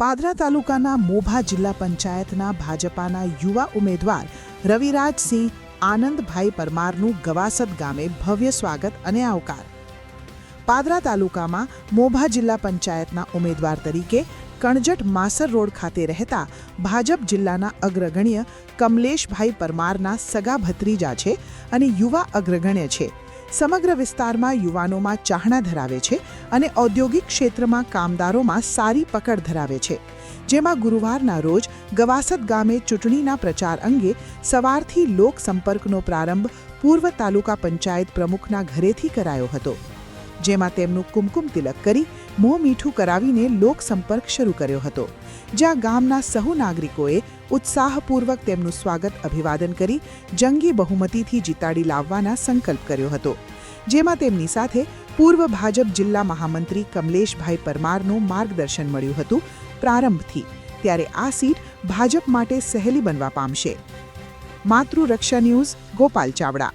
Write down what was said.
પાદરા તાલુકાના મોભા જિલ્લા પંચાયતના ભાજપાના યુવા ઉમેદવાર રવિરાજસિંહ આનંદભાઈ પરમારનું ગવાસદ ગામે ભવ્ય સ્વાગત અને આવકાર. પાદરા તાલુકામાં મોભા જિલ્લા પંચાયતના ઉમેદવાર તરીકે કણજટ માસર રોડ ખાતે રહેતા ભાજપ જિલ્લાના અગ્રગણ્ય કમલેશભાઈ પરમારના સગા ભત્રીજા છે અને યુવા અગ્રગણ્ય છે. સમગ્ર વિસ્તારમાં યુવાનોમાં ચાહના ધરાવે છે અને ઔદ્યોગિક ક્ષેત્રમાં કામદારોમાં સારી પકડ ધરાવે છે. જેમાં ગુરુવારના રોજ ગવાસદ ગામે ચૂંટણીના પ્રચાર અંગે સવારથી લોક સંપર્કનો પ્રારંભ પૂર્વ તાલુકા પંચાયત પ્રમુખના ઘરેથી કરાયો હતો. જેમાં તેમનું કુમકુમ તિલક કરી મોં મીઠું કરાવીને લોક સંપર્ક શરૂ કર્યો હતો. જ્યાં ગામના સહુ નાગરિકોએ ઉત્સાહપૂર્વક તેમનું સ્વાગત અભિવાદન કરી જંગી બહુમતીથી જીતાડી લાવવાના સંકલ્પ કર્યો હતો. જેમાં તેમની સાથે પૂર્વ ભાજપ જિલ્લા મહામંત્રી કમલેશભાઈ પરમારનું માર્ગદર્શન મળ્યું હતું પ્રારંભથી. ત્યારે આ સીટ ભાજપ માટે સહેલી બનવા પામશે. માતૃરક્ષા ન્યૂઝ, ગોપાલ ચાવડા.